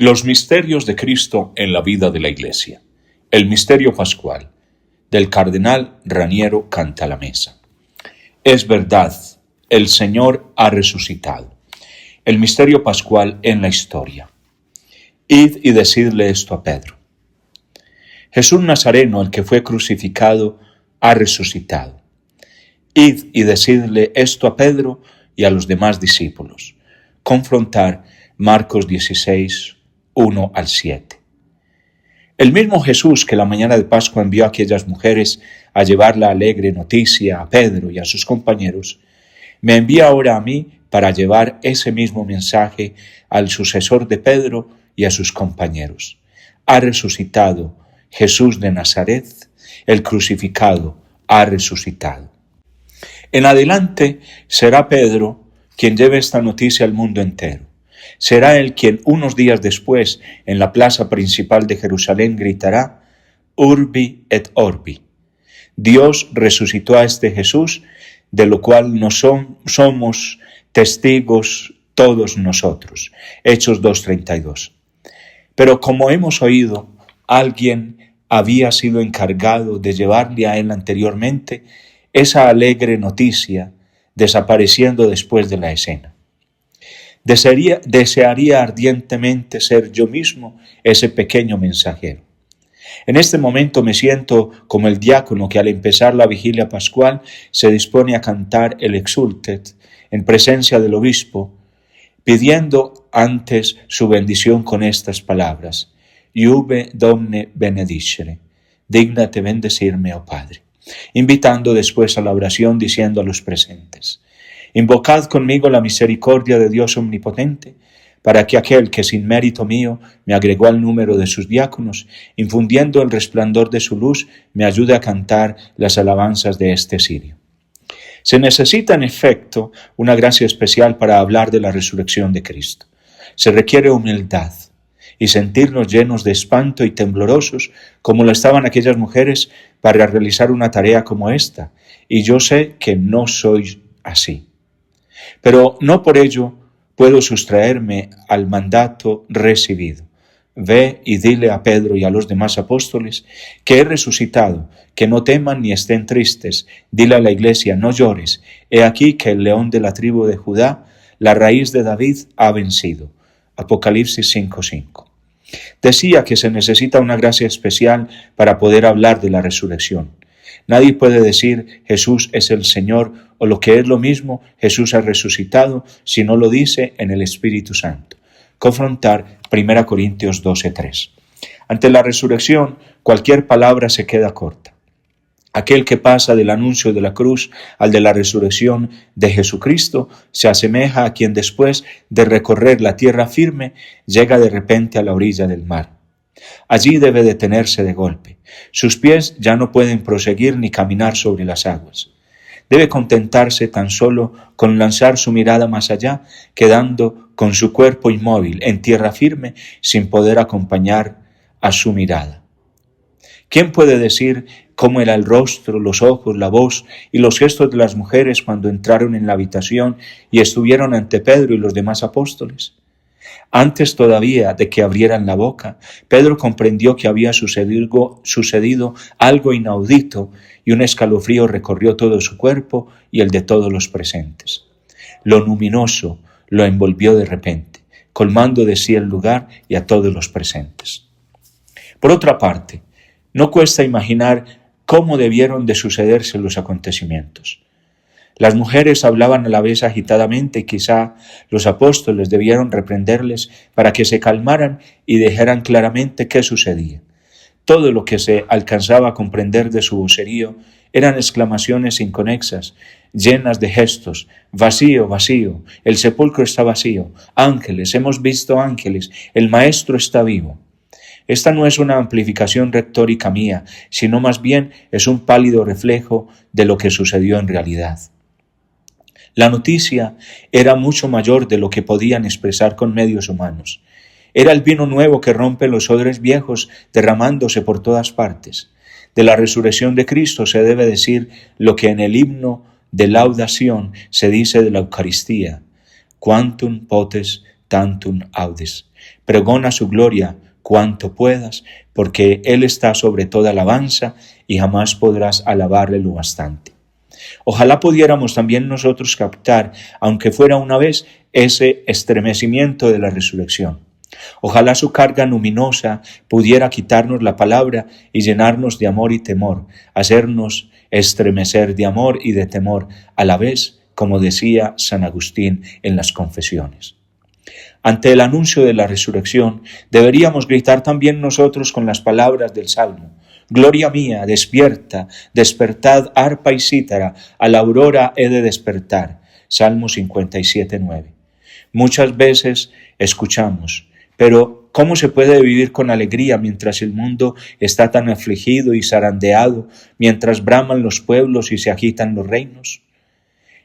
Los misterios de Cristo en la vida de la Iglesia. El misterio pascual, del cardenal Raniero Cantalamessa. Es verdad, el Señor ha resucitado. El misterio pascual en la historia. Id y decidle esto a Pedro. Jesús Nazareno, el que fue crucificado, ha resucitado. Id y decidle esto a Pedro y a los demás discípulos. Confrontar Marcos 16, 1 al 7. El mismo Jesús que la mañana de Pascua envió a aquellas mujeres a llevar la alegre noticia a Pedro y a sus compañeros, me envía ahora a mí para llevar ese mismo mensaje al sucesor de Pedro y a sus compañeros. Ha resucitado Jesús de Nazaret, el crucificado ha resucitado. En adelante será Pedro quien lleve esta noticia al mundo entero. Será él quien unos días después, en la plaza principal de Jerusalén, gritará: Urbi et Orbi. Dios resucitó a este Jesús, de lo cual somos testigos todos nosotros. Hechos 2:32. Pero como hemos oído, alguien había sido encargado de llevarle a él anteriormente esa alegre noticia, desapareciendo después de la escena. Desearía ardientemente ser yo mismo ese pequeño mensajero. En este momento me siento como el diácono que al empezar la vigilia pascual se dispone a cantar el Exultet en presencia del obispo, pidiendo antes su bendición con estas palabras: Iube Domne benedicere, dígnate bendecirme, oh Padre. Invitando después a la oración diciendo a los presentes: Invocad conmigo la misericordia de Dios omnipotente, para que aquel que sin mérito mío me agregó al número de sus diáconos, infundiendo el resplandor de su luz, me ayude a cantar las alabanzas de este cirio. Se necesita en efecto una gracia especial para hablar de la resurrección de Cristo. Se requiere humildad y sentirnos llenos de espanto y temblorosos, como lo estaban aquellas mujeres para realizar una tarea como esta, y yo sé que no soy así. Pero no por ello puedo sustraerme al mandato recibido. Ve y dile a Pedro y a los demás apóstoles que he resucitado, que no teman ni estén tristes. Dile a la iglesia: no llores, he aquí que el león de la tribu de Judá, la raíz de David, ha vencido. Apocalipsis 5:5. Decía que se necesita una gracia especial para poder hablar de la resurrección. Nadie puede decir Jesús es el Señor o lo que es lo mismo Jesús ha resucitado si no lo dice en el Espíritu Santo. Confrontar 1 Corintios 12:3. Ante la resurrección cualquier palabra se queda corta. Aquel que pasa del anuncio de la cruz al de la resurrección de Jesucristo se asemeja a quien después de recorrer la tierra firme llega de repente a la orilla del mar. Allí debe detenerse de golpe. Sus pies ya no pueden proseguir ni caminar sobre las aguas. Debe contentarse tan solo con lanzar su mirada más allá, quedando con su cuerpo inmóvil en tierra firme sin poder acompañar a su mirada. ¿Quién puede decir cómo era el rostro, los ojos, la voz y los gestos de las mujeres cuando entraron en la habitación y estuvieron ante Pedro y los demás apóstoles? Antes todavía de que abrieran la boca, Pedro comprendió que había sucedido algo inaudito y un escalofrío recorrió todo su cuerpo y el de todos los presentes. Lo luminoso lo envolvió de repente, colmando de sí el lugar y a todos los presentes. Por otra parte, no cuesta imaginar cómo debieron de sucederse los acontecimientos. Las mujeres hablaban a la vez agitadamente y quizá los apóstoles debieron reprenderles para que se calmaran y dijeran claramente qué sucedía. Todo lo que se alcanzaba a comprender de su vocerío eran exclamaciones inconexas, llenas de gestos: vacío, vacío, el sepulcro está vacío, ángeles, hemos visto ángeles, el maestro está vivo. Esta no es una amplificación retórica mía, sino más bien es un pálido reflejo de lo que sucedió en realidad. La noticia era mucho mayor de lo que podían expresar con medios humanos. Era el vino nuevo que rompe los odres viejos, derramándose por todas partes. De la resurrección de Cristo se debe decir lo que en el himno de laudación se dice de la Eucaristía: Quantum potes tantum audes. Pregona su gloria cuanto puedas, porque Él está sobre toda alabanza y jamás podrás alabarle lo bastante. Ojalá pudiéramos también nosotros captar, aunque fuera una vez, ese estremecimiento de la resurrección. Ojalá su carga luminosa pudiera quitarnos la palabra y llenarnos de amor y temor, hacernos estremecer de amor y de temor a la vez, como decía San Agustín en las Confesiones. Ante el anuncio de la resurrección, deberíamos gritar también nosotros con las palabras del Salmo: Gloria mía, despierta, despertad arpa y cítara, a la aurora he de despertar. Salmo 57:9. Muchas veces escuchamos, pero ¿cómo se puede vivir con alegría mientras el mundo está tan afligido y zarandeado, mientras braman los pueblos y se agitan los reinos?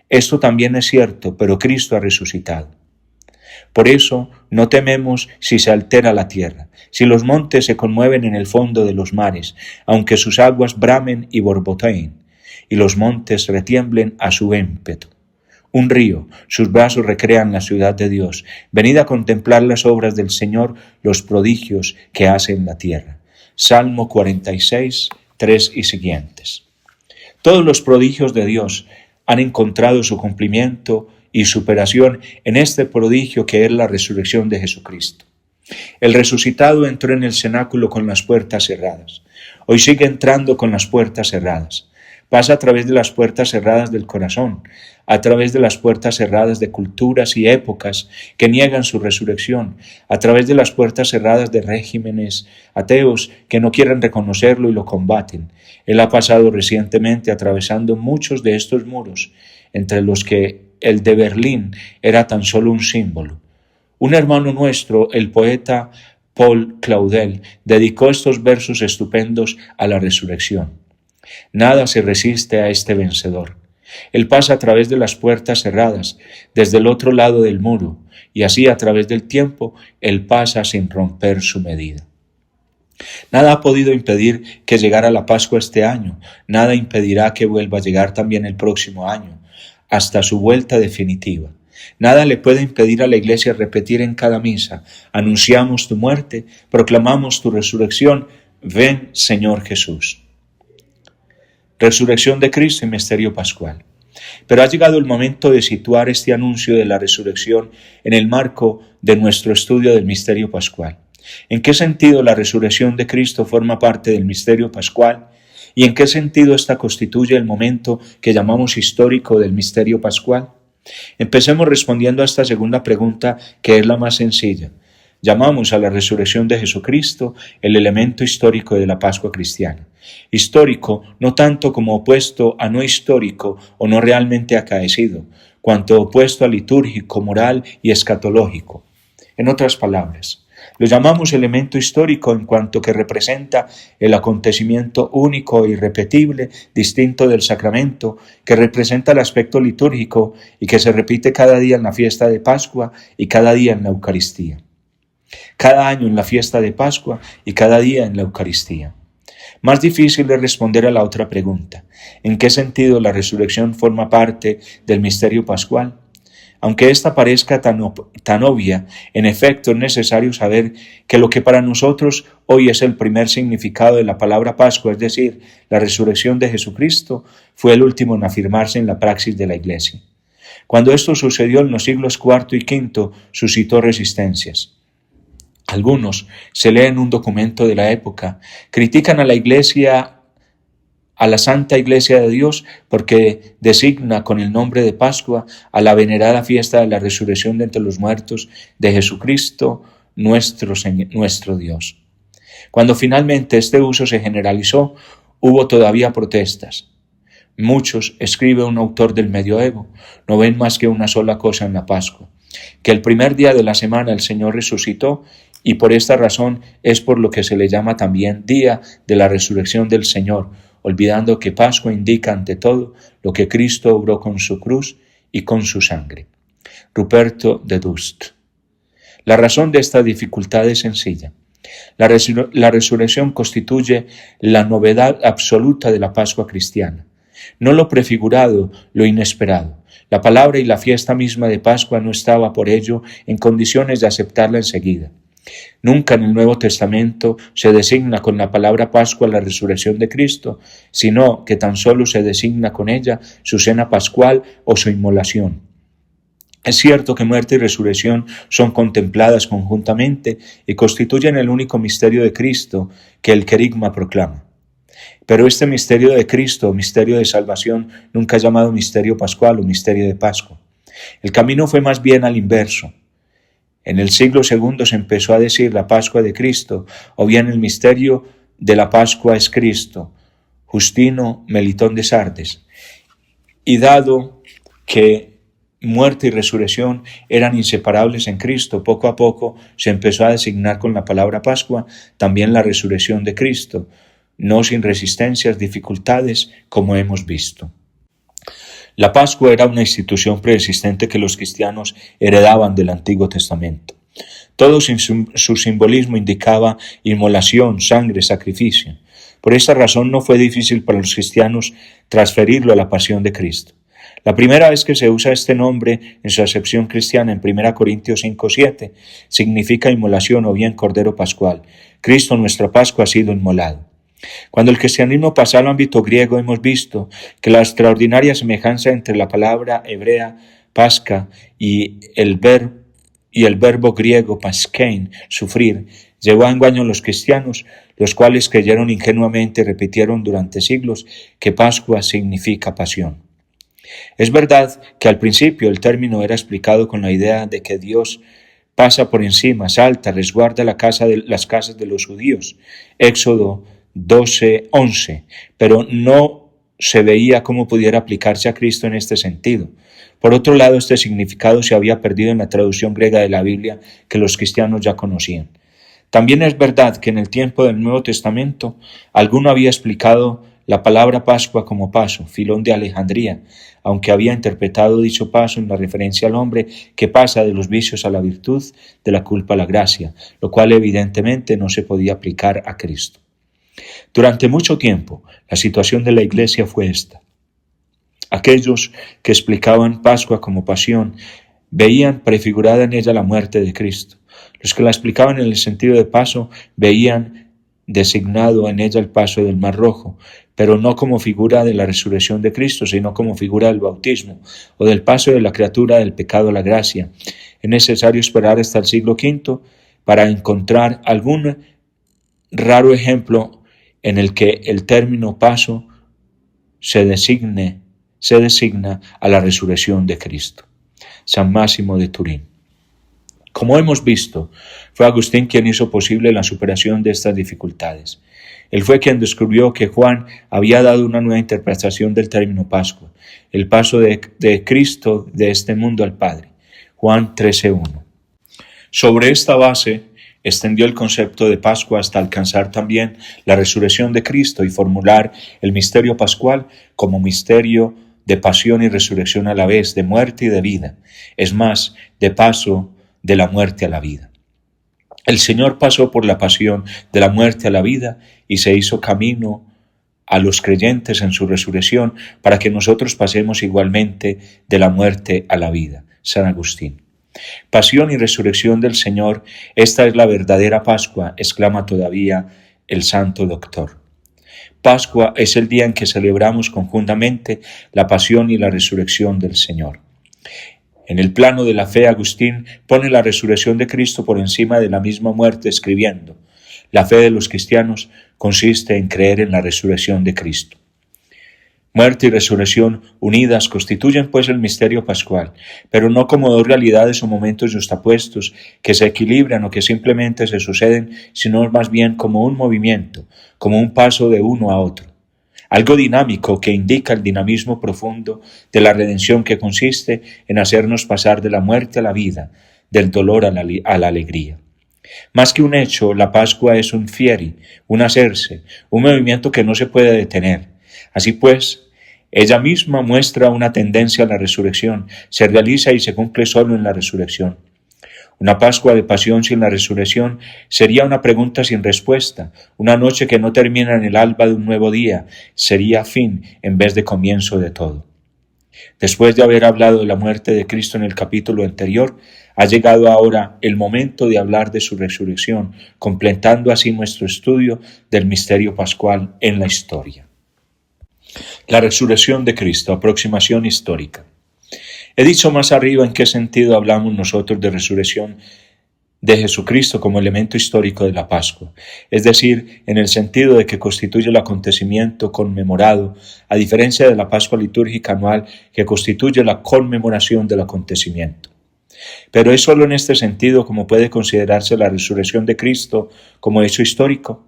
Esto también es cierto, pero Cristo ha resucitado. Por eso no tememos si se altera la tierra, si los montes se conmueven en el fondo de los mares, aunque sus aguas bramen y borboteen, y los montes retiemblen a su ímpetu. Un río, sus brazos recrean la ciudad de Dios. Venid a contemplar las obras del Señor, los prodigios que hace en la tierra. Salmo 46, 3 y siguientes. Todos los prodigios de Dios han encontrado su cumplimiento y superación en este prodigio que es la resurrección de Jesucristo. El resucitado entró en el cenáculo con las puertas cerradas. Hoy sigue entrando con las puertas cerradas. Pasa a través de las puertas cerradas del corazón, a través de las puertas cerradas de culturas y épocas que niegan su resurrección, a través de las puertas cerradas de regímenes ateos que no quieren reconocerlo y lo combaten. Él ha pasado recientemente atravesando muchos de estos muros, entre los que el de Berlín era tan solo un símbolo. Un hermano nuestro, el poeta Paul Claudel, dedicó estos versos estupendos a la resurrección. Nada se resiste a este vencedor. Él pasa a través de las puertas cerradas, desde el otro lado del muro, y así a través del tiempo, Él pasa sin romper su medida. Nada ha podido impedir que llegara la Pascua este año, nada impedirá que vuelva a llegar también el próximo año, hasta su vuelta definitiva. Nada le puede impedir a la Iglesia repetir en cada misa: anunciamos tu muerte, proclamamos tu resurrección, ven Señor Jesús. Resurrección de Cristo y misterio pascual. Pero ha llegado el momento de situar este anuncio de la resurrección en el marco de nuestro estudio del misterio pascual. ¿En qué sentido la resurrección de Cristo forma parte del misterio pascual? ¿Y en qué sentido esta constituye el momento que llamamos histórico del misterio pascual? Empecemos respondiendo a esta segunda pregunta, que es la más sencilla. Llamamos a la resurrección de Jesucristo el elemento histórico de la Pascua cristiana. Histórico no tanto como opuesto a no histórico o no realmente acaecido, cuanto opuesto a litúrgico, moral y escatológico. En otras palabras, lo llamamos elemento histórico en cuanto que representa el acontecimiento único e irrepetible, distinto del sacramento, que representa el aspecto litúrgico y que se repite cada día en la fiesta de Pascua y cada día en la Eucaristía. Cada año en la fiesta de Pascua y cada día en la Eucaristía. Más difícil es responder a la otra pregunta: ¿en qué sentido la resurrección forma parte del misterio pascual? Aunque esta parezca tan obvia, en efecto es necesario saber que lo que para nosotros hoy es el primer significado de la palabra Pascua, es decir, la resurrección de Jesucristo, fue el último en afirmarse en la praxis de la Iglesia. Cuando esto sucedió en los siglos IV y V, suscitó resistencias. Algunos se leen un documento de la época, critican a la Iglesia, a la Santa Iglesia de Dios, porque designa con el nombre de Pascua a la venerada fiesta de la resurrección de entre los muertos de Jesucristo, nuestro Dios. Cuando finalmente este uso se generalizó, hubo todavía protestas. Muchos, escribe un autor del medioevo, no ven más que una sola cosa en la Pascua: que el primer día de la semana el Señor resucitó, y por esta razón es por lo que se le llama también Día de la Resurrección del Señor, olvidando que Pascua indica ante todo lo que Cristo obró con su cruz y con su sangre. Ruperto de Dust. La razón de esta dificultad es sencilla. La resurrección constituye la novedad absoluta de la Pascua cristiana. No lo prefigurado, lo inesperado. La palabra y la fiesta misma de Pascua no estaba, por ello, en condiciones de aceptarla enseguida. Nunca en el Nuevo Testamento se designa con la palabra Pascua la resurrección de Cristo, sino que tan solo se designa con ella su cena pascual o su inmolación. Es cierto que muerte y resurrección son contempladas conjuntamente y constituyen el único misterio de Cristo que el querigma proclama. Pero este misterio de Cristo, misterio de salvación, nunca es llamado misterio pascual o misterio de Pascua. El camino fue más bien al inverso. En el siglo II se empezó a decir la Pascua de Cristo, o bien el misterio de la Pascua es Cristo, Justino Melitón de Sardes. Y dado que muerte y resurrección eran inseparables en Cristo, poco a poco se empezó a designar con la palabra Pascua también la resurrección de Cristo, no sin resistencias, dificultades, como hemos visto. La Pascua era una institución preexistente que los cristianos heredaban del Antiguo Testamento. Todo su simbolismo indicaba inmolación, sangre, sacrificio. Por esta razón no fue difícil para los cristianos transferirlo a la pasión de Cristo. La primera vez que se usa este nombre en su acepción cristiana en 1 Corintios 5:7 significa inmolación o bien Cordero Pascual. Cristo, nuestra Pascua, ha sido inmolado. Cuando el cristianismo pasa al ámbito griego, hemos visto que la extraordinaria semejanza entre la palabra hebrea pasca y el verbo griego paskein, sufrir, llevó a engaño a los cristianos, los cuales creyeron ingenuamente y repitieron durante siglos que Pascua significa pasión. Es verdad que al principio el término era explicado con la idea de que Dios pasa por encima, salta, resguarda las casas de los judíos. Éxodo 12:11, pero no se veía cómo pudiera aplicarse a Cristo en este sentido. Por otro lado, este significado se había perdido en la traducción griega de la Biblia que los cristianos ya conocían. También es verdad que en el tiempo del Nuevo Testamento alguno había explicado la palabra Pascua como paso, Filón de Alejandría, aunque había interpretado dicho paso en la referencia al hombre que pasa de los vicios a la virtud, de la culpa a la gracia, lo cual evidentemente no se podía aplicar a Cristo. Durante mucho tiempo, la situación de la Iglesia fue esta. Aquellos que explicaban Pascua como pasión veían prefigurada en ella la muerte de Cristo. Los que la explicaban en el sentido de paso veían designado en ella el paso del Mar Rojo, pero no como figura de la resurrección de Cristo, sino como figura del bautismo o del paso de la criatura del pecado a la gracia. Es necesario esperar hasta el siglo V para encontrar algún raro ejemplo en el que el término paso se designa a la resurrección de Cristo. San Máximo de Turín. Como hemos visto, fue Agustín quien hizo posible la superación de estas dificultades. Él fue quien descubrió que Juan había dado una nueva interpretación del término Pascua, el paso de Cristo de este mundo al Padre. Juan 13:1. Sobre esta base, extendió el concepto de Pascua hasta alcanzar también la resurrección de Cristo y formular el misterio pascual como misterio de pasión y resurrección a la vez, de muerte y de vida. Es más, de paso de la muerte a la vida. El Señor pasó por la pasión de la muerte a la vida y se hizo camino a los creyentes en su resurrección para que nosotros pasemos igualmente de la muerte a la vida. San Agustín. Pasión y resurrección del Señor, esta es la verdadera Pascua, exclama todavía el santo doctor. Pascua es el día en que celebramos conjuntamente la pasión y la resurrección del Señor. En el plano de la fe, Agustín pone la resurrección de Cristo por encima de la misma muerte, escribiendo: la fe de los cristianos consiste en creer en la resurrección de Cristo. Muerte y resurrección unidas constituyen pues el misterio pascual, pero no como dos realidades o momentos yuxtapuestos que se equilibran o que simplemente se suceden, sino más bien como un movimiento, como un paso de uno a otro. Algo dinámico que indica el dinamismo profundo de la redención que consiste en hacernos pasar de la muerte a la vida, del dolor a la alegría. Más que un hecho, la Pascua es un fieri, un hacerse, un movimiento que no se puede detener. Así pues, ella misma muestra una tendencia a la resurrección, se realiza y se cumple solo en la resurrección. Una Pascua de pasión sin la resurrección sería una pregunta sin respuesta, una noche que no termina en el alba de un nuevo día, sería fin en vez de comienzo de todo. Después de haber hablado de la muerte de Cristo en el capítulo anterior, ha llegado ahora el momento de hablar de su resurrección, completando así nuestro estudio del misterio pascual en la historia. La resurrección de Cristo, aproximación histórica. He dicho más arriba en qué sentido hablamos nosotros de resurrección de Jesucristo como elemento histórico de la Pascua, es decir, en el sentido de que constituye el acontecimiento conmemorado, a diferencia de la Pascua litúrgica anual que constituye la conmemoración del acontecimiento. Pero es solo en este sentido como puede considerarse la resurrección de Cristo como hecho histórico.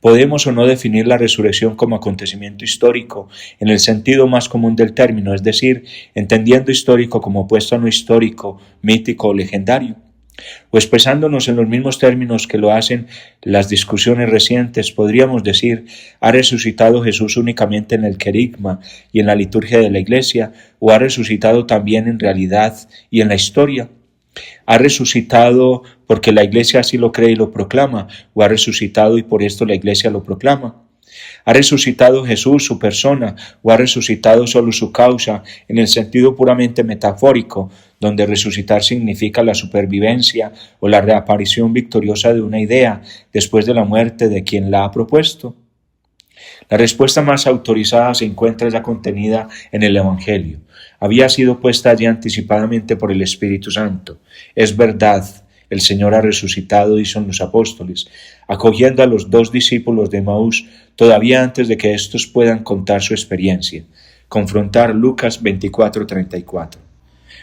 Podemos o no definir la resurrección como acontecimiento histórico en el sentido más común del término, es decir, entendiendo histórico como opuesto a no histórico, mítico o legendario. O expresándonos en los mismos términos que lo hacen las discusiones recientes, podríamos decir, ¿ha resucitado Jesús únicamente en el querigma y en la liturgia de la Iglesia, o ha resucitado también en realidad y en la historia? ¿Ha resucitado porque la Iglesia así lo cree y lo proclama, o ha resucitado y por esto la Iglesia lo proclama? ¿Ha resucitado Jesús su persona o ha resucitado solo su causa en el sentido puramente metafórico, donde resucitar significa la supervivencia o la reaparición victoriosa de una idea después de la muerte de quien la ha propuesto? La respuesta más autorizada se encuentra ya contenida en el Evangelio. Había sido puesta allí anticipadamente por el Espíritu Santo. Es verdad, el Señor ha resucitado, dicen los apóstoles, acogiendo a los 2 discípulos de Emaús todavía antes de que éstos puedan contar su experiencia. Confrontar Lucas 24:34.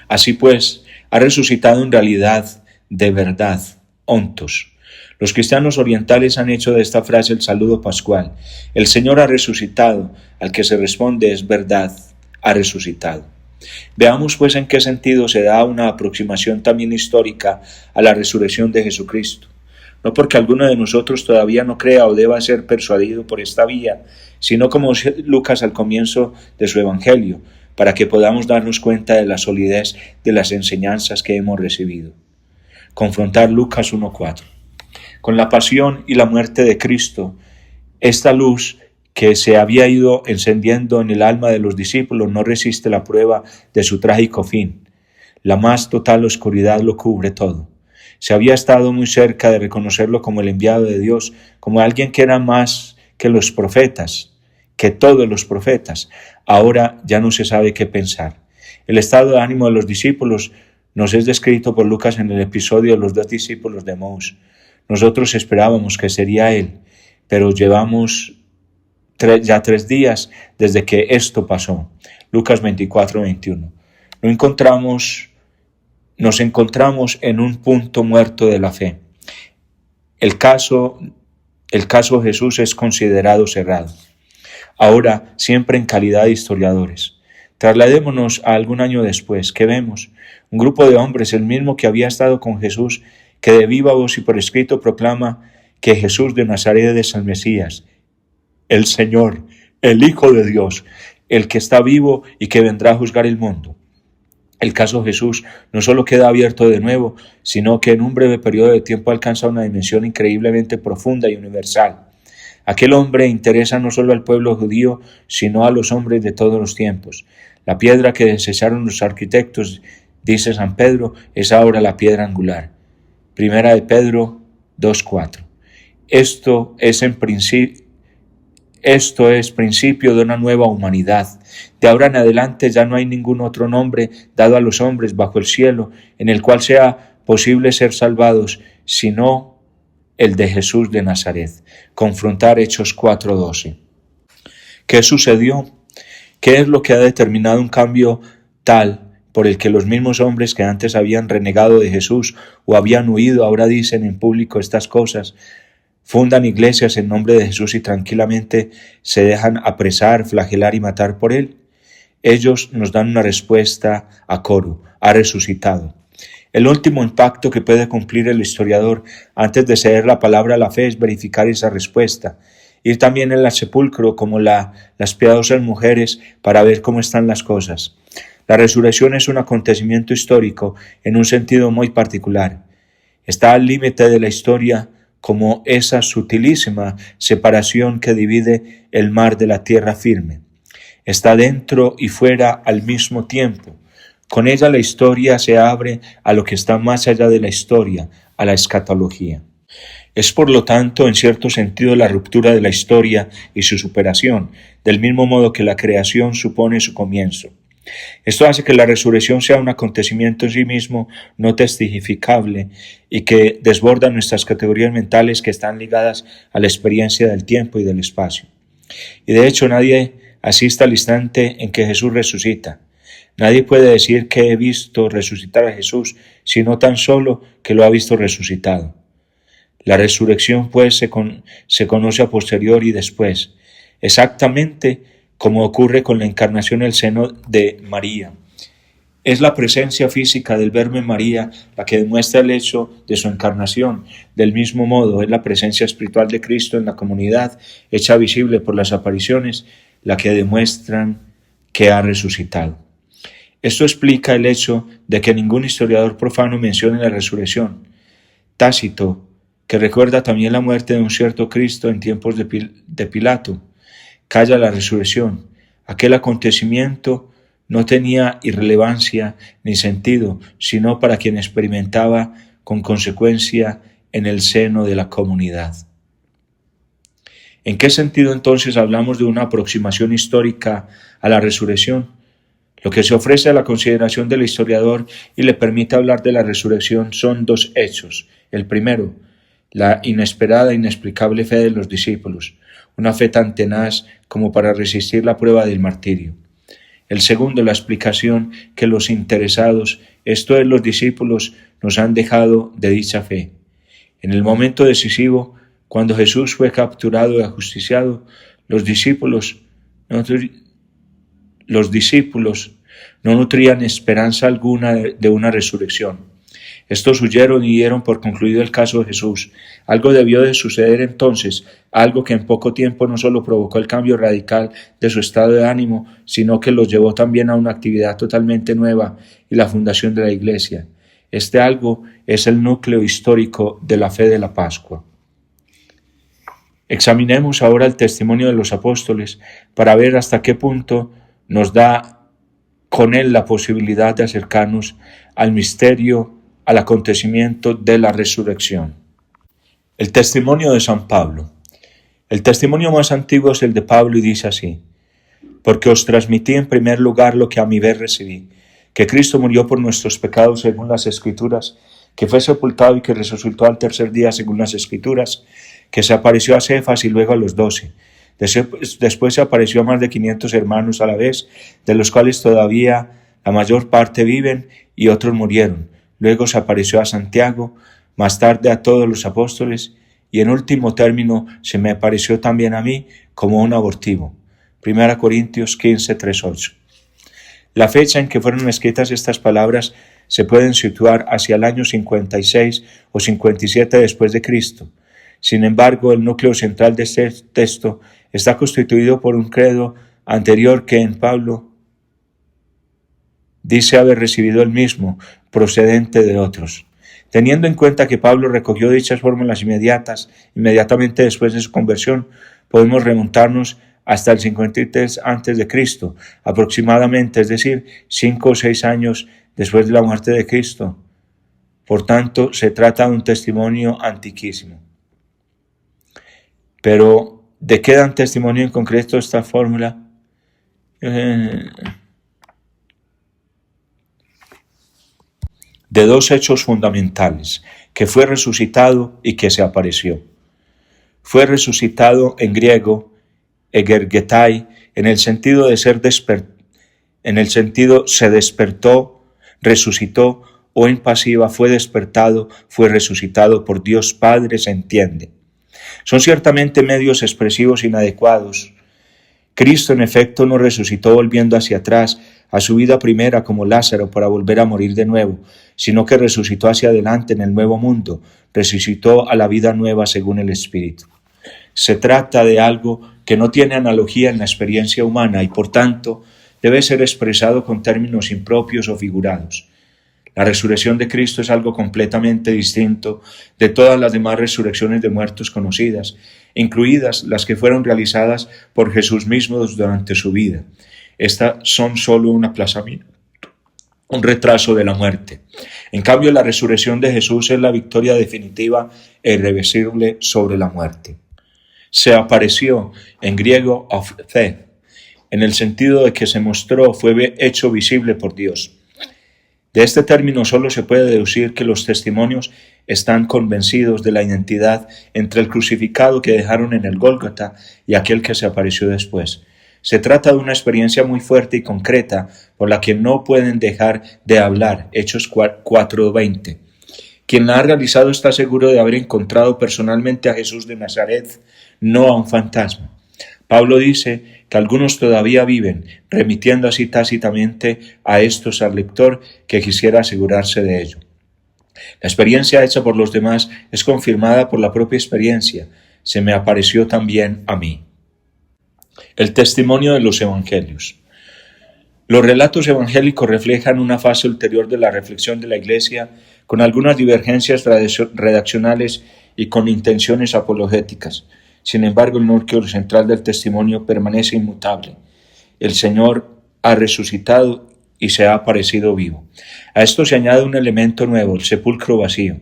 Así pues, ha resucitado en realidad, de verdad, ontos. Los cristianos orientales han hecho de esta frase el saludo pascual. El Señor ha resucitado, al que se responde es verdad, ha resucitado. Veamos pues en qué sentido se da una aproximación también histórica a la resurrección de Jesucristo. No porque alguno de nosotros todavía no crea o deba ser persuadido por esta vía, sino como Lucas al comienzo de su Evangelio, para que podamos darnos cuenta de la solidez de las enseñanzas que hemos recibido. Confrontar Lucas 1:4. Con la pasión y la muerte de Cristo, esta luz que se había ido encendiendo en el alma de los discípulos no resiste la prueba de su trágico fin. La más total oscuridad lo cubre todo. Se había estado muy cerca de reconocerlo como el enviado de Dios, como alguien que era más que los profetas, que todos los profetas. Ahora ya no se sabe qué pensar. El estado de ánimo de los discípulos nos es descrito por Lucas en el episodio de los 2 discípulos de Emaús. Nosotros esperábamos que sería él, pero llevamos ya 3 días desde que esto pasó. Lucas 24:21. Nos encontramos en un punto muerto de la fe. El caso Jesús es considerado cerrado. Ahora, siempre en calidad de historiadores. Trasladémonos a algún año después. ¿Qué vemos? Un grupo de hombres, el mismo que había estado con Jesús, que de viva voz y por escrito proclama que Jesús de Nazaret es el Mesías, el Señor, el Hijo de Dios, el que está vivo y que vendrá a juzgar el mundo. El caso Jesús no solo queda abierto de nuevo, sino que en un breve periodo de tiempo alcanza una dimensión increíblemente profunda y universal. Aquel hombre interesa no solo al pueblo judío, sino a los hombres de todos los tiempos. La piedra que desecharon los arquitectos, dice San Pedro, es ahora la piedra angular. Primera de Pedro 2:4. Esto es principio de una nueva humanidad. De ahora en adelante ya no hay ningún otro nombre dado a los hombres bajo el cielo en el cual sea posible ser salvados, sino el de Jesús de Nazaret. Confrontar Hechos 4:12. ¿Qué sucedió? ¿Qué es lo que ha determinado un cambio tal por el que los mismos hombres que antes habían renegado de Jesús o habían huido ahora dicen en público estas cosas? Fundan iglesias en nombre de Jesús y tranquilamente se dejan apresar, flagelar y matar por él. Ellos nos dan una respuesta a coro: ha resucitado. El último impacto que puede cumplir el historiador antes de ceder la palabra a la fe es verificar esa respuesta. Ir también al sepulcro como las piadosas mujeres para ver cómo están las cosas. La resurrección es un acontecimiento histórico en un sentido muy particular. Está al límite de la historia como esa sutilísima separación que divide el mar de la tierra firme. está dentro y fuera al mismo tiempo. Con ella la historia se abre a lo que está más allá de la historia, a la escatología. Es por lo tanto, en cierto sentido, la ruptura de la historia y su superación, del mismo modo que la creación supone su comienzo. Esto hace que la resurrección sea un acontecimiento en sí mismo no testificable y que desborda nuestras categorías mentales que están ligadas a la experiencia del tiempo y del espacio. Y de hecho nadie asiste al instante en que Jesús resucita. Nadie puede decir que he visto resucitar a Jesús, sino tan solo que lo ha visto resucitado. La resurrección pues se conoce a posteriori y después, exactamente como ocurre con la encarnación en el seno de María. Es la presencia física del Verbo en María la que demuestra el hecho de su encarnación. Del mismo modo, es la presencia espiritual de Cristo en la comunidad, hecha visible por las apariciones, la que demuestran que ha resucitado. Esto explica el hecho de que ningún historiador profano mencione la resurrección. Tácito, que recuerda también la muerte de un cierto Cristo en tiempos de Pilato, calla la resurrección. Aquel acontecimiento no tenía irrelevancia ni sentido, sino para quien experimentaba con consecuencia en el seno de la comunidad. ¿En qué sentido entonces hablamos de una aproximación histórica a la resurrección? Lo que se ofrece a la consideración del historiador y le permite hablar de la resurrección son dos hechos. El primero, la inesperada e inexplicable fe de los discípulos, una fe tan tenaz como para resistir la prueba del martirio. El segundo, la explicación que los interesados, esto es los discípulos, nos han dejado de dicha fe. En el momento decisivo, cuando Jesús fue capturado y ajusticiado, los discípulos no nutrían esperanza alguna de una resurrección. Estos huyeron y dieron por concluido el caso de Jesús. Algo debió de suceder entonces, algo que en poco tiempo no solo provocó el cambio radical de su estado de ánimo, sino que los llevó también a una actividad totalmente nueva y la fundación de la Iglesia. Este algo es el núcleo histórico de la fe de la Pascua. Examinemos ahora el testimonio de los apóstoles para ver hasta qué punto nos da con él la posibilidad de acercarnos al misterio, al acontecimiento de la resurrección. El testimonio de San Pablo. El testimonio más antiguo es el de Pablo y dice así: porque os transmití en primer lugar lo que a mi vez recibí, que Cristo murió por nuestros pecados según las Escrituras, que fue sepultado y que resucitó al tercer día según las Escrituras, que se apareció a Cefas y luego a los 12. Después se apareció a más de 500 hermanos a la vez, de los cuales todavía la mayor parte viven y otros murieron. Luego se apareció a Santiago, más tarde a todos los apóstoles, y en último término se me apareció también a mí como un abortivo. 1 Corintios 15, 3-8. La fecha en que fueron escritas estas palabras se pueden situar hacia el año 56 o 57 después de Cristo. Sin embargo, el núcleo central de este texto está constituido por un credo anterior que en Pablo dice haber recibido el mismo, procedente de otros. Teniendo en cuenta que Pablo recogió dichas fórmulas inmediatamente después de su conversión, podemos remontarnos hasta el 53 a.C., aproximadamente, es decir, 5 o 6 años después de la muerte de Cristo. Por tanto, se trata de un testimonio antiquísimo. Pero, ¿de qué dan testimonio en concreto esta fórmula? De dos hechos fundamentales, que fue resucitado y que se apareció. Fue resucitado en griego, egergetai, en el sentido de se despertó, resucitó, o en pasiva fue despertado, fue resucitado por Dios Padre, se entiende. Son ciertamente medios expresivos inadecuados. Cristo en efecto no resucitó volviendo hacia atrás a su vida primera como Lázaro para volver a morir de nuevo, sino que resucitó hacia adelante en el nuevo mundo, resucitó a la vida nueva según el Espíritu. Se trata de algo que no tiene analogía en la experiencia humana y por tanto debe ser expresado con términos impropios o figurados. La resurrección de Cristo es algo completamente distinto de todas las demás resurrecciones de muertos conocidas, incluidas las que fueron realizadas por Jesús mismo durante su vida. Estas son solo un aplazamiento, un retraso de la muerte. En cambio, la resurrección de Jesús es la victoria definitiva e irreversible sobre la muerte. Se apareció, en griego, aufthé, en el sentido de que se mostró, fue hecho visible por Dios. De este término solo se puede deducir que los testimonios están convencidos de la identidad entre el crucificado que dejaron en el Gólgota y aquel que se apareció después. Se trata de una experiencia muy fuerte y concreta por la que no pueden dejar de hablar. Hechos 4:20. Quien la ha realizado está seguro de haber encontrado personalmente a Jesús de Nazaret, no a un fantasma. Pablo dice que algunos todavía viven, remitiendo así tácitamente a estos al lector que quisiera asegurarse de ello. La experiencia hecha por los demás es confirmada por la propia experiencia. Se me apareció también a mí. El testimonio de los evangelios. Los relatos evangélicos reflejan una fase ulterior de la reflexión de la Iglesia, con algunas divergencias redaccionales y con intenciones apologéticas. Sin embargo, el núcleo central del testimonio permanece inmutable. El Señor ha resucitado y se ha aparecido vivo. A esto se añade un elemento nuevo, el sepulcro vacío.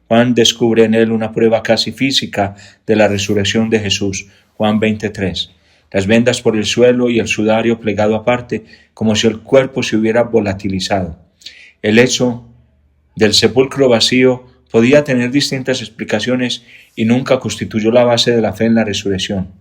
Juan descubre en él una prueba casi física de la resurrección de Jesús. Juan 20:3. Las vendas por el suelo y el sudario plegado aparte, como si el cuerpo se hubiera volatilizado. El hecho del sepulcro vacío podía tener distintas explicaciones y nunca constituyó la base de la fe en la resurrección.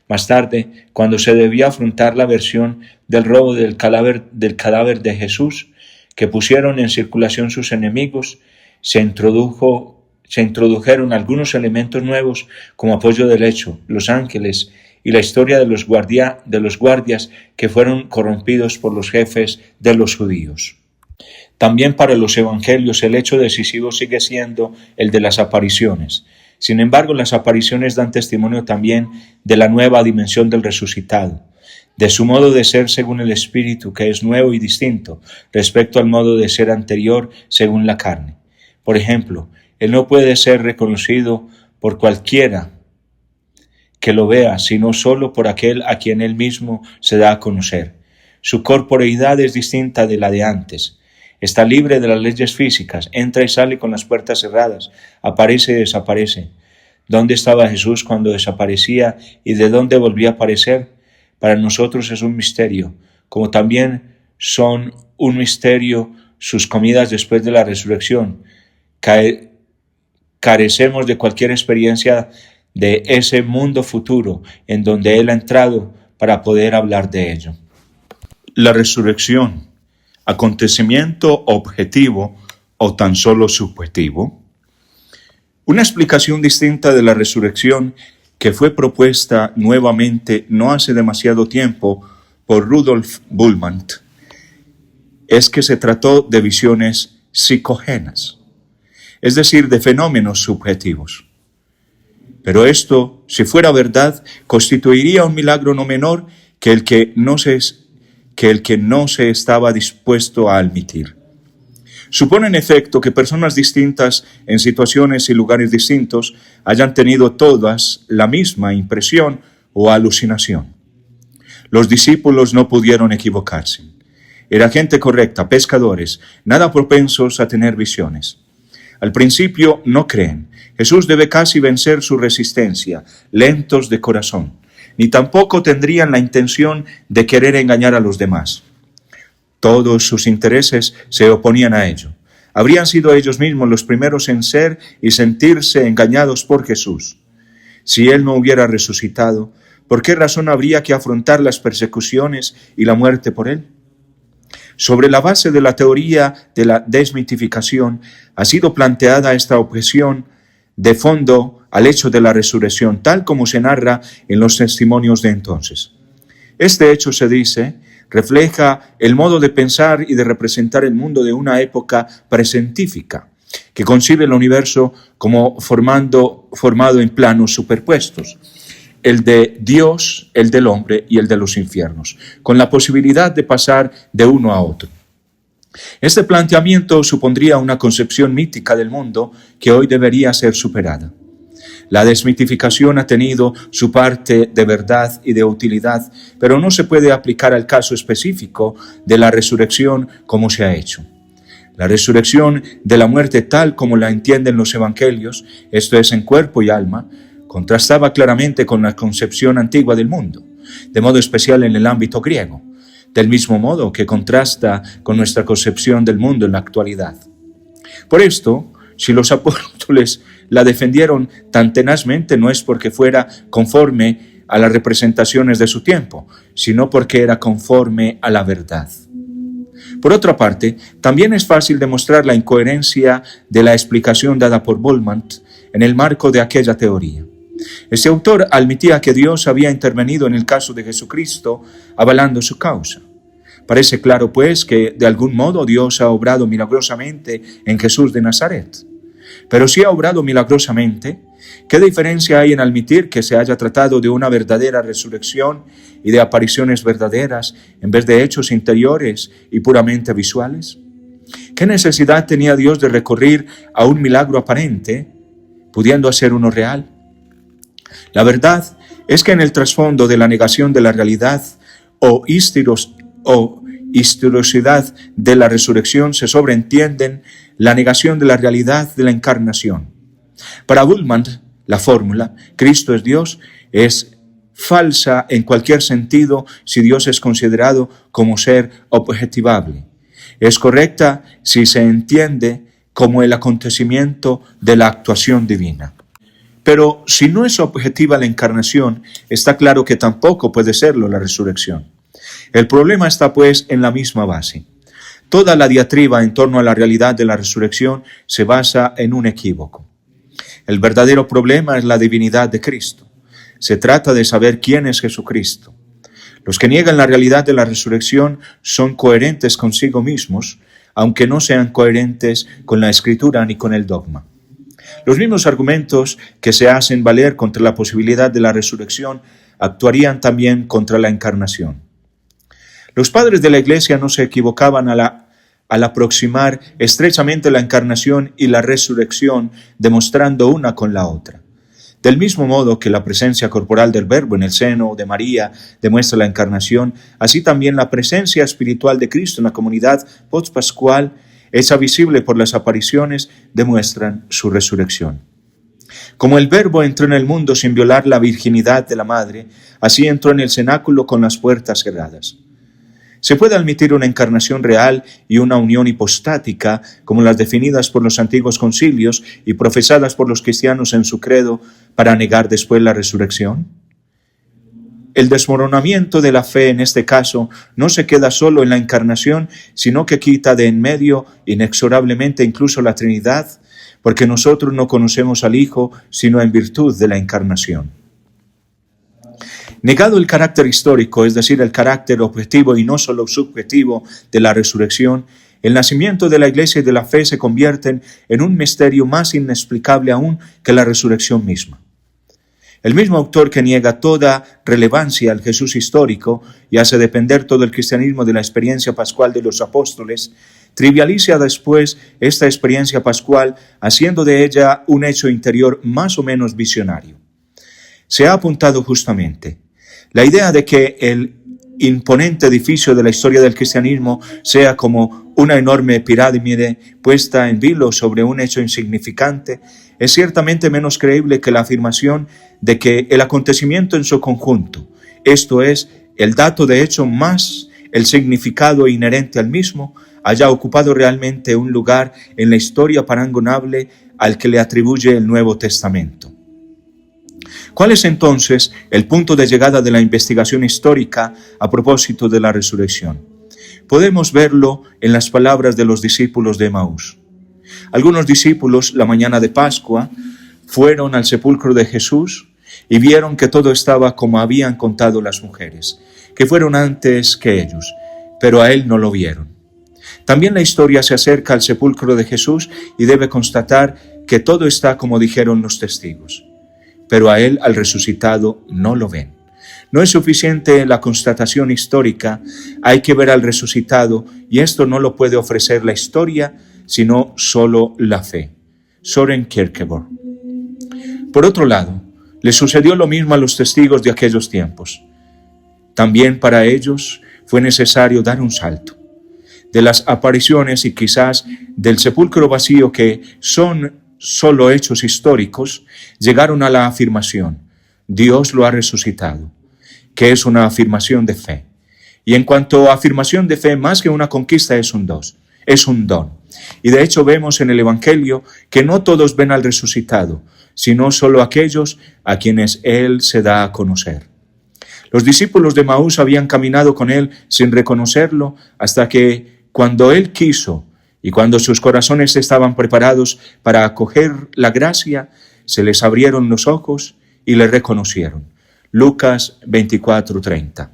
Más tarde, cuando se debía afrontar la versión del robo del cadáver de Jesús, que pusieron en circulación sus enemigos, se introdujeron algunos elementos nuevos como apoyo del hecho, los ángeles y la historia de los guardias que fueron corrompidos por los jefes de los judíos. También para los evangelios el hecho decisivo sigue siendo el de las apariciones. Sin embargo, las apariciones dan testimonio también de la nueva dimensión del resucitado, de su modo de ser según el Espíritu, que es nuevo y distinto respecto al modo de ser anterior según la carne. Por ejemplo, Él no puede ser reconocido por cualquiera que lo vea, sino solo por aquel a quien Él mismo se da a conocer. Su corporeidad es distinta de la de antes. Está libre de las leyes físicas, entra y sale con las puertas cerradas, aparece y desaparece. ¿Dónde estaba Jesús cuando desaparecía y de dónde volvía a aparecer? Para nosotros es un misterio, como también son un misterio sus comidas después de la resurrección. Carecemos de cualquier experiencia de ese mundo futuro en donde Él ha entrado para poder hablar de ello. La resurrección, acontecimiento objetivo o tan solo subjetivo. Una explicación distinta de la resurrección que fue propuesta nuevamente no hace demasiado tiempo por Rudolf Bultmann es que se trató de visiones psicogénas, es decir, de fenómenos subjetivos. Pero esto, si fuera verdad, constituiría un milagro no menor que el que no se estaba dispuesto a admitir. Supone en efecto que personas distintas en situaciones y lugares distintos hayan tenido todas la misma impresión o alucinación. Los discípulos no pudieron equivocarse. Era gente correcta, pescadores, nada propensos a tener visiones. Al principio no creen. Jesús debe casi vencer su resistencia, lentos de corazón. Ni tampoco tendrían la intención de querer engañar a los demás. Todos sus intereses se oponían a ello. Habrían sido ellos mismos los primeros en ser y sentirse engañados por Jesús. Si Él no hubiera resucitado, ¿por qué razón habría que afrontar las persecuciones y la muerte por Él? Sobre la base de la teoría de la desmitificación ha sido planteada esta objeción de fondo al hecho de la resurrección, tal como se narra en los testimonios de entonces. Este hecho, se dice, refleja el modo de pensar y de representar el mundo de una época precientífica, que concibe el universo como formado en planos superpuestos, el de Dios, el del hombre y el de los infiernos, con la posibilidad de pasar de uno a otro. Este planteamiento supondría una concepción mítica del mundo que hoy debería ser superada. La desmitificación ha tenido su parte de verdad y de utilidad, pero no se puede aplicar al caso específico de la resurrección como se ha hecho. La resurrección de la muerte tal como la entienden los evangelios, esto es en cuerpo y alma, contrastaba claramente con la concepción antigua del mundo, de modo especial en el ámbito griego, del mismo modo que contrasta con nuestra concepción del mundo en la actualidad. Por esto, si los apóstoles la defendieron tan tenazmente, no es porque fuera conforme a las representaciones de su tiempo, sino porque era conforme a la verdad. Por otra parte, también es fácil demostrar la incoherencia de la explicación dada por Bultmann en el marco de aquella teoría. Este autor admitía que Dios había intervenido en el caso de Jesucristo, avalando su causa. Parece claro, pues, que de algún modo Dios ha obrado milagrosamente en Jesús de Nazaret. Pero si ha obrado milagrosamente, ¿qué diferencia hay en admitir que se haya tratado de una verdadera resurrección y de apariciones verdaderas en vez de hechos interiores y puramente visuales? ¿Qué necesidad tenía Dios de recurrir a un milagro aparente, pudiendo hacer uno real? La verdad es que en el trasfondo de la negación de la realidad o historicidad de la resurrección se sobreentienden la negación de la realidad de la encarnación. Para Bultmann, la fórmula Cristo es Dios es falsa en cualquier sentido si Dios es considerado como ser objetivable. Es correcta si se entiende como el acontecimiento de la actuación divina. Pero si no es objetiva la encarnación, está claro que tampoco puede serlo la resurrección. El problema está pues en la misma base. Toda la diatriba en torno a la realidad de la resurrección se basa en un equívoco. El verdadero problema es la divinidad de Cristo. Se trata de saber quién es Jesucristo. Los que niegan la realidad de la resurrección son coherentes consigo mismos, aunque no sean coherentes con la Escritura ni con el dogma. Los mismos argumentos que se hacen valer contra la posibilidad de la resurrección actuarían también contra la encarnación. Los padres de la Iglesia no se equivocaban al aproximar estrechamente la encarnación y la resurrección, demostrando una con la otra. Del mismo modo que la presencia corporal del Verbo en el seno de María demuestra la encarnación, así también la presencia espiritual de Cristo en la comunidad postpascual, hecha visible por las apariciones, demuestran su resurrección. Como el Verbo entró en el mundo sin violar la virginidad de la Madre, así entró en el cenáculo con las puertas cerradas. Se puede admitir una encarnación real y una unión hipostática, como las definidas por los antiguos concilios y profesadas por los cristianos en su credo, para negar después la resurrección. El desmoronamiento de la fe en este caso no se queda solo en la encarnación, sino que quita de en medio inexorablemente incluso la Trinidad, porque nosotros no conocemos al Hijo sino en virtud de la encarnación. Negado el carácter histórico, es decir, el carácter objetivo y no solo subjetivo de la resurrección, el nacimiento de la Iglesia y de la fe se convierten en un misterio más inexplicable aún que la resurrección misma. El mismo autor que niega toda relevancia al Jesús histórico y hace depender todo el cristianismo de la experiencia pascual de los apóstoles, trivializa después esta experiencia pascual, haciendo de ella un hecho interior más o menos visionario. Se ha apuntado justamente la idea de que el imponente edificio de la historia del cristianismo sea como una enorme pirámide puesta en vilo sobre un hecho insignificante, es ciertamente menos creíble que la afirmación de que el acontecimiento en su conjunto, esto es, el dato de hecho más el significado inherente al mismo, haya ocupado realmente un lugar en la historia parangonable al que le atribuye el Nuevo Testamento. ¿Cuál es entonces el punto de llegada de la investigación histórica a propósito de la resurrección? Podemos verlo en las palabras de los discípulos de Emaús. Algunos discípulos, la mañana de Pascua, fueron al sepulcro de Jesús y vieron que todo estaba como habían contado las mujeres, que fueron antes que ellos, pero a él no lo vieron. También la historia se acerca al sepulcro de Jesús y debe constatar que todo está como dijeron los testigos. Pero a él, al resucitado, no lo ven. No es suficiente la constatación histórica, hay que ver al resucitado, y esto no lo puede ofrecer la historia, sino solo la fe. Søren Kierkegaard. Por otro lado, le sucedió lo mismo a los testigos de aquellos tiempos. También para ellos fue necesario dar un salto. De las apariciones y quizás del sepulcro vacío, que son solo hechos históricos, llegaron a la afirmación: Dios lo ha resucitado, que es una afirmación de fe. Y en cuanto a afirmación de fe, más que una conquista, es un don. Y de hecho vemos en el Evangelio que no todos ven al resucitado, sino solo aquellos a quienes Él se da a conocer. Los discípulos de Maús habían caminado con Él sin reconocerlo hasta que, cuando Él quiso y cuando sus corazones estaban preparados para acoger la gracia, se les abrieron los ojos y le reconocieron. Lucas 24:30.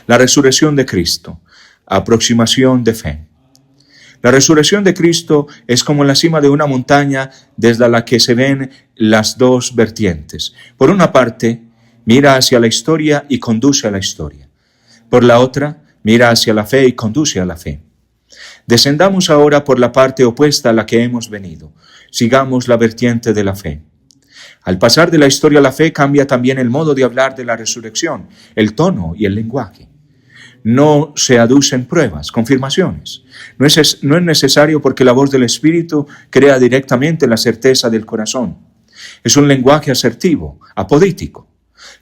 La resurrección de Cristo, aproximación de fe. La resurrección de Cristo es como la cima de una montaña desde la que se ven las dos vertientes. Por una parte, mira hacia la historia y conduce a la historia. Por la otra, mira hacia la fe y conduce a la fe. Descendamos ahora por la parte opuesta a la que hemos venido. Sigamos la vertiente de la fe. Al pasar de la historia a la fe, cambia también el modo de hablar de la resurrección, el tono y el lenguaje. No se aducen pruebas, confirmaciones. No es necesario, porque la voz del Espíritu crea directamente la certeza del corazón. Es un lenguaje asertivo, apodítico.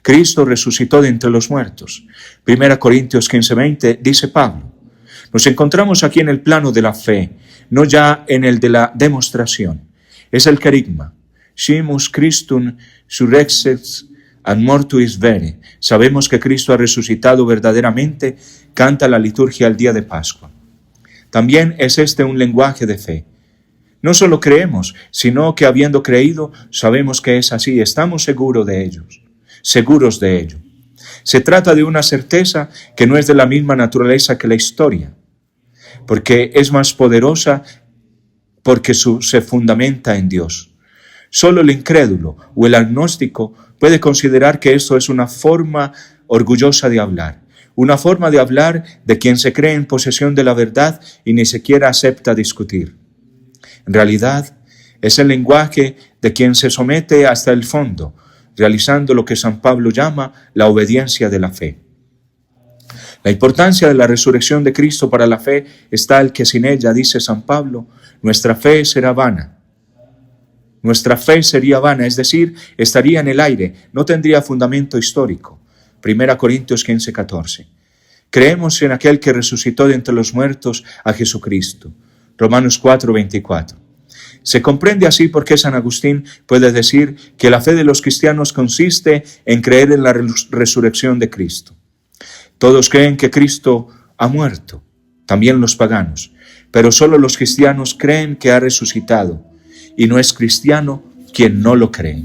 Cristo resucitó de entre los muertos. 1 Corintios 15:20 dice Pablo. Nos encontramos aquí en el plano de la fe, no ya en el de la demostración. Es el querigma. Scimus Christum surrexit ad mortuis vere. Sabemos que Cristo ha resucitado verdaderamente, canta la liturgia al día de Pascua. También es este un lenguaje de fe. No solo creemos, sino que habiendo creído, sabemos que es así, estamos seguros de ello. Se trata de una certeza que no es de la misma naturaleza que la historia, porque es más poderosa, porque se fundamenta en Dios. Solo el incrédulo o el agnóstico puede considerar que esto es una forma orgullosa de hablar, una forma de hablar de quien se cree en posesión de la verdad y ni siquiera acepta discutir. En realidad, es el lenguaje de quien se somete hasta el fondo, realizando lo que San Pablo llama la obediencia de la fe. La importancia de la resurrección de Cristo para la fe es tal que sin ella, dice San Pablo, nuestra fe será vana. Nuestra fe sería vana, es decir, estaría en el aire, no tendría fundamento histórico. 1 Corintios 15:14. Creemos en aquel que resucitó de entre los muertos a Jesucristo. Romanos 4:24. Se comprende así por qué San Agustín puede decir que la fe de los cristianos consiste en creer en la resurrección de Cristo. Todos creen que Cristo ha muerto, también los paganos, pero solo los cristianos creen que ha resucitado, y no es cristiano quien no lo cree.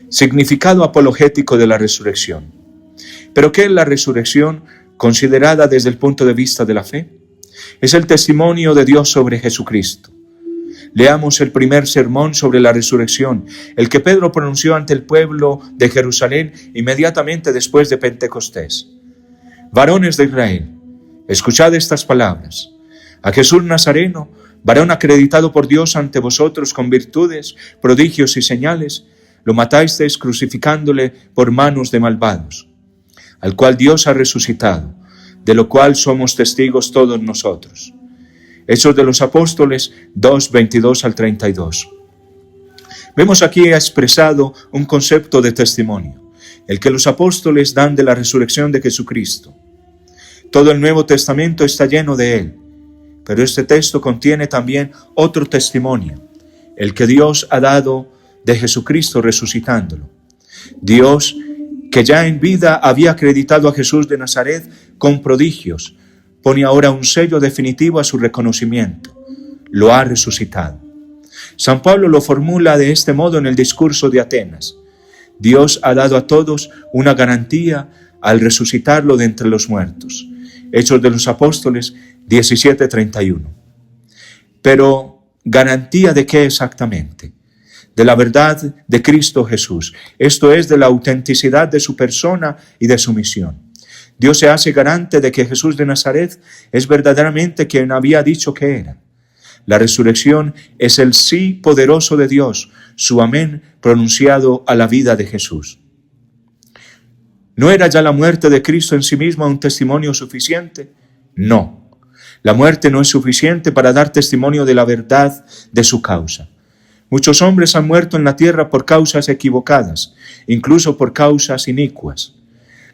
Significado apologético de la resurrección. ¿Pero qué es la resurrección considerada desde el punto de vista de la fe? Es el testimonio de Dios sobre Jesucristo. Leamos el primer sermón sobre la resurrección, el que Pedro pronunció ante el pueblo de Jerusalén inmediatamente después de Pentecostés. Varones de Israel, escuchad estas palabras. A Jesús Nazareno, varón acreditado por Dios ante vosotros con virtudes, prodigios y señales, lo matasteis crucificándole por manos de malvados, al cual Dios ha resucitado, de lo cual somos testigos todos nosotros. Hechos de los Apóstoles 2:22-32. Vemos aquí expresado un concepto de testimonio, el que los apóstoles dan de la resurrección de Jesucristo. Todo el Nuevo Testamento está lleno de él, pero este texto contiene también otro testimonio, el que Dios ha dado de Jesucristo resucitándolo. Dios, que ya en vida había acreditado a Jesús de Nazaret con prodigios, pone ahora un sello definitivo a su reconocimiento. Lo ha resucitado. San Pablo lo formula de este modo en el discurso de Atenas. Dios ha dado a todos una garantía al resucitarlo de entre los muertos. Hechos de los Apóstoles 17:31. Pero, ¿garantía de qué exactamente? de la verdad de Cristo Jesús, esto es, de la autenticidad de su persona y de su misión. Dios se hace garante de que Jesús de Nazaret es verdaderamente quien había dicho que era. La resurrección es el sí poderoso de Dios, su amén pronunciado a la vida de Jesús. ¿No era ya la muerte de Cristo en sí misma un testimonio suficiente? No. La muerte no es suficiente para dar testimonio de la verdad de su causa. Muchos hombres han muerto en la tierra por causas equivocadas, incluso por causas inicuas.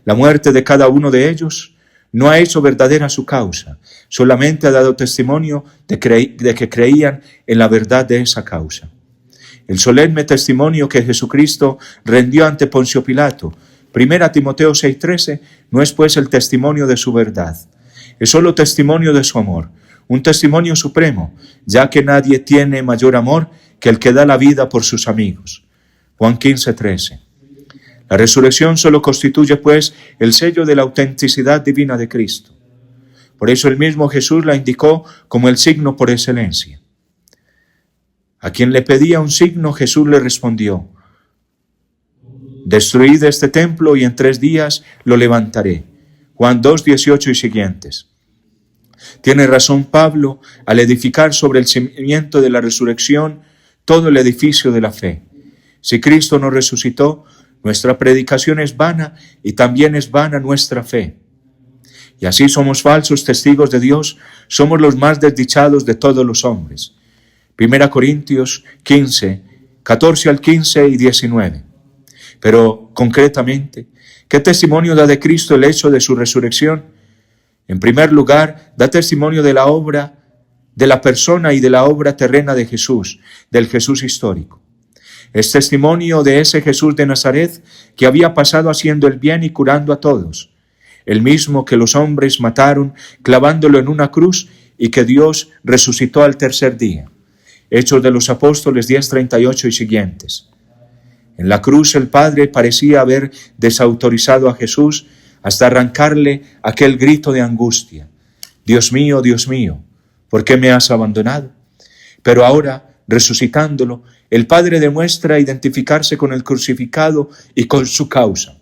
La muerte de cada uno de ellos no ha hecho verdadera su causa, solamente ha dado testimonio de que creían en la verdad de esa causa. El solemne testimonio que Jesucristo rendió ante Poncio Pilato, 1 Timoteo 6:13, no es pues el testimonio de su verdad, es solo testimonio de su amor, un testimonio supremo, ya que nadie tiene mayor amor que el que da la vida por sus amigos. Juan 15:13. La resurrección solo constituye, pues, el sello de la autenticidad divina de Cristo. Por eso el mismo Jesús la indicó como el signo por excelencia. A quien le pedía un signo, Jesús le respondió: destruid este templo y en 3 días lo levantaré. Juan 2:18 y siguientes. Tiene razón Pablo al edificar sobre el cimiento de la resurrección todo el edificio de la fe. Si Cristo no resucitó, nuestra predicación es vana y también es vana nuestra fe. Y así somos falsos testigos de Dios, somos los más desdichados de todos los hombres. 1 Corintios 15, 14 al 15 y 19. Pero concretamente, ¿qué testimonio da de Cristo el hecho de su resurrección? En primer lugar, da testimonio de la obra, de la persona y de la obra terrena de Jesús, del Jesús histórico. Es testimonio de ese Jesús de Nazaret que había pasado haciendo el bien y curando a todos, el mismo que los hombres mataron clavándolo en una cruz y que Dios resucitó al tercer día. Hechos de los Apóstoles 10:38 y siguientes. En la cruz el Padre parecía haber desautorizado a Jesús hasta arrancarle aquel grito de angustia: Dios mío, ¿por qué me has abandonado? Pero ahora, resucitándolo, el Padre demuestra identificarse con el crucificado y con su causa.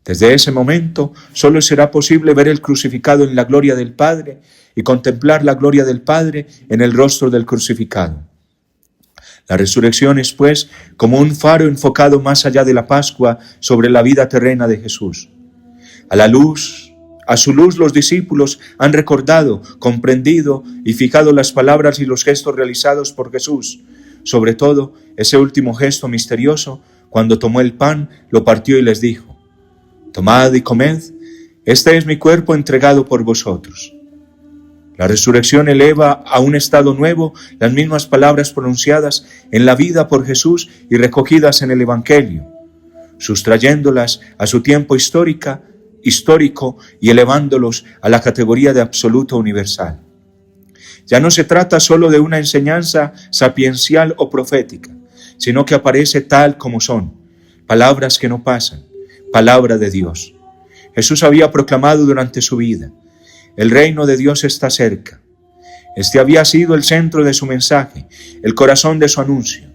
Desde ese momento, solo será posible ver el crucificado en la gloria del Padre y contemplar la gloria del Padre en el rostro del crucificado. La resurrección es, pues, como un faro enfocado más allá de la Pascua sobre la vida terrena de Jesús. A su luz los discípulos han recordado, comprendido y fijado las palabras y los gestos realizados por Jesús, sobre todo ese último gesto misterioso cuando tomó el pan, lo partió y les dijo: tomad y comed, este es mi cuerpo entregado por vosotros. La resurrección eleva a un estado nuevo las mismas palabras pronunciadas en la vida por Jesús y recogidas en el Evangelio, sustrayéndolas a su tiempo histórico y elevándolos a la categoría de absoluto universal. Ya no se trata solo de una enseñanza sapiencial o profética, sino que aparece tal como son, palabras que no pasan, palabra de Dios. Jesús había proclamado durante su vida: el reino de Dios está cerca. Este había sido el centro de su mensaje, el corazón de su anuncio.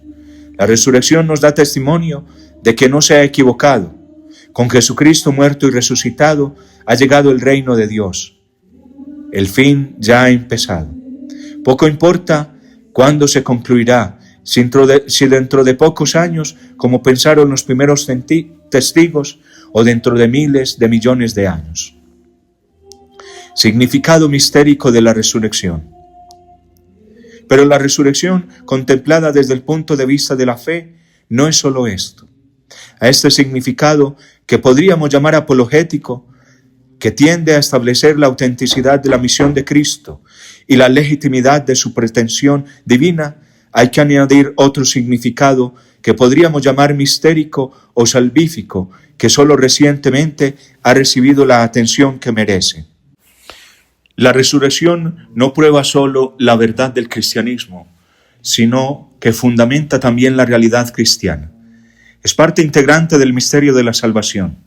La resurrección nos da testimonio de que no se ha equivocado. Con Jesucristo muerto y resucitado ha llegado el reino de Dios. El fin ya ha empezado. Poco importa cuándo se concluirá, si dentro de pocos años, como pensaron los primeros testigos, o dentro de miles de millones de años. Significado mistérico de la resurrección. Pero la resurrección, contemplada desde el punto de vista de la fe, no es solo esto. A este significado, que podríamos llamar apologético, que tiende a establecer la autenticidad de la misión de Cristo y la legitimidad de su pretensión divina, hay que añadir otro significado que podríamos llamar mistérico o salvífico, que solo recientemente ha recibido la atención que merece. La resurrección no prueba solo la verdad del cristianismo, sino que fundamenta también la realidad cristiana. Es parte integrante del misterio de la salvación.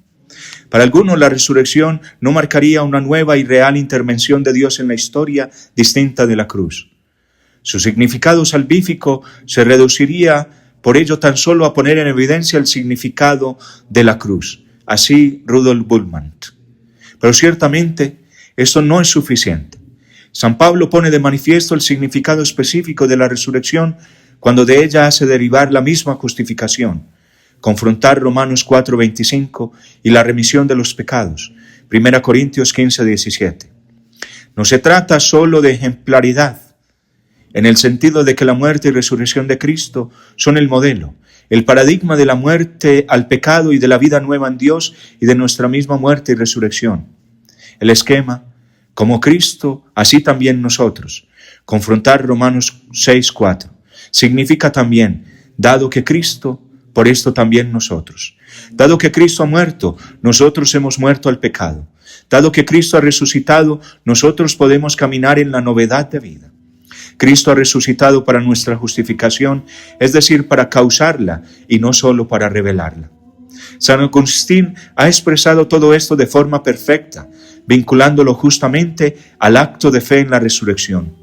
Para algunos, la resurrección no marcaría una nueva y real intervención de Dios en la historia distinta de la cruz. Su significado salvífico se reduciría por ello tan solo a poner en evidencia el significado de la cruz. Así Rudolf Bultmann. Pero ciertamente esto no es suficiente. San Pablo pone de manifiesto el significado específico de la resurrección cuando de ella hace derivar la misma justificación, confrontar Romanos 4:25 y la remisión de los pecados, 1 Corintios 15:17. No se trata solo de ejemplaridad, en el sentido de que la muerte y resurrección de Cristo son el modelo, el paradigma de la muerte al pecado y de la vida nueva en Dios y de nuestra misma muerte y resurrección. El esquema, como Cristo, así también nosotros. Confrontar Romanos 6:4 significa también, dado que Cristo, por esto también nosotros. Dado que Cristo ha muerto, nosotros hemos muerto al pecado. Dado que Cristo ha resucitado, nosotros podemos caminar en la novedad de vida. Cristo ha resucitado para nuestra justificación, es decir, para causarla y no solo para revelarla. San Agustín ha expresado todo esto de forma perfecta, vinculándolo justamente al acto de fe en la resurrección.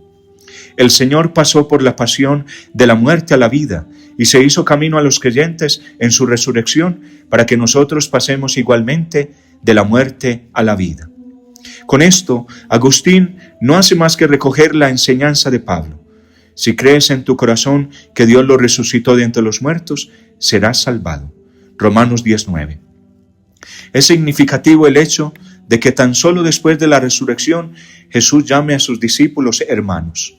El Señor pasó por la pasión de la muerte a la vida y se hizo camino a los creyentes en su resurrección para que nosotros pasemos igualmente de la muerte a la vida. Con esto, Agustín no hace más que recoger la enseñanza de Pablo. Si crees en tu corazón que Dios lo resucitó de entre los muertos, serás salvado. Romanos 10:9. Es significativo el hecho de que tan solo después de la resurrección Jesús llame a sus discípulos hermanos.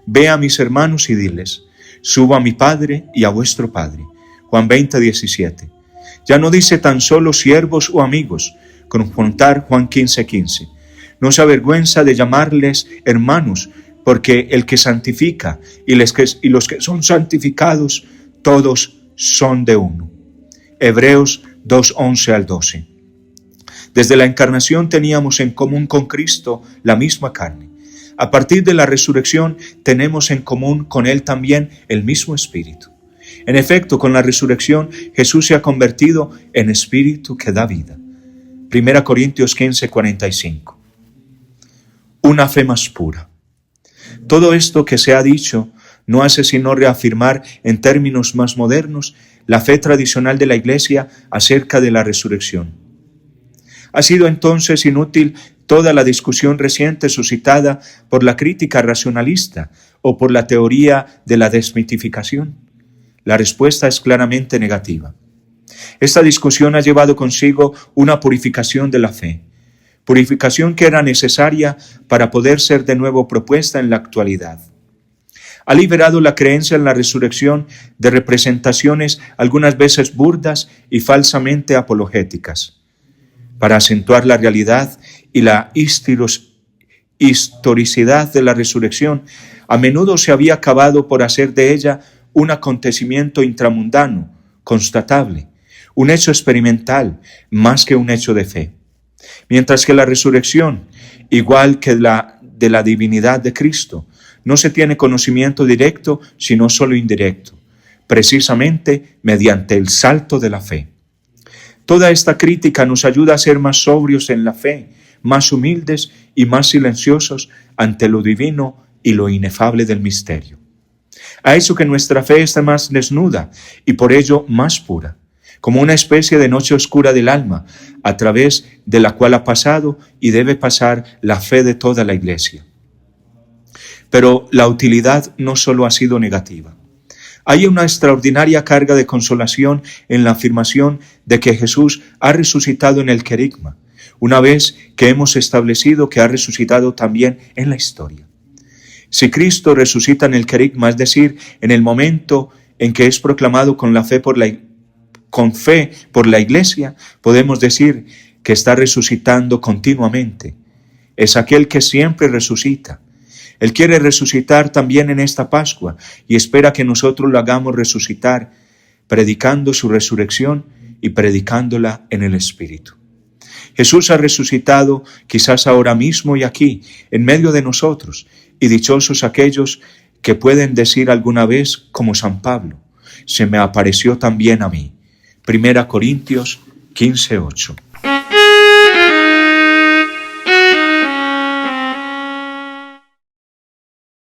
Ve a mis hermanos y diles, subo a mi Padre y a vuestro Padre. Juan 20:17. Ya no dice tan solo siervos o amigos, confrontar Juan 15:15. No se avergüenza de llamarles hermanos, porque el que santifica y los que son santificados, todos son de uno. Hebreos 2:11-12. Desde la encarnación teníamos en común con Cristo la misma carne. A partir de la resurrección tenemos en común con Él también el mismo Espíritu. En efecto, con la resurrección Jesús se ha convertido en Espíritu que da vida. 1 Corintios 15:45. Una fe más pura. Todo esto que se ha dicho no hace sino reafirmar en términos más modernos la fe tradicional de la Iglesia acerca de la resurrección. Ha sido entonces inútil toda la discusión reciente suscitada por la crítica racionalista o por la teoría de la desmitificación. La respuesta es claramente negativa. Esta discusión ha llevado consigo una purificación de la fe, purificación que era necesaria para poder ser de nuevo propuesta en la actualidad. Ha liberado la creencia en la resurrección de representaciones algunas veces burdas y falsamente apologéticas. Para acentuar la realidad y la historicidad de la resurrección, a menudo se había acabado por hacer de ella un acontecimiento intramundano, constatable, un hecho experimental más que un hecho de fe. Mientras que la resurrección, igual que la de la divinidad de Cristo, no se tiene conocimiento directo, sino solo indirecto, precisamente mediante el salto de la fe. Toda esta crítica nos ayuda a ser más sobrios en la fe, más humildes y más silenciosos ante lo divino y lo inefable del misterio. Ha hecho que nuestra fe esté más desnuda y por ello más pura, como una especie de noche oscura del alma, a través de la cual ha pasado y debe pasar la fe de toda la Iglesia. Pero la utilidad no solo ha sido negativa. Hay una extraordinaria carga de consolación en la afirmación de que Jesús ha resucitado en el querigma, una vez que hemos establecido que ha resucitado también en la historia. Si Cristo resucita en el querigma, es decir, en el momento en que es proclamado con fe por la Iglesia, podemos decir que está resucitando continuamente. Es aquel que siempre resucita. Él quiere resucitar también en esta Pascua y espera que nosotros lo hagamos resucitar, predicando su resurrección y predicándola en el Espíritu. Jesús ha resucitado quizás ahora mismo y aquí, en medio de nosotros, y dichosos aquellos que pueden decir alguna vez, como San Pablo, se me apareció también a mí. 1 Corintios 15:8.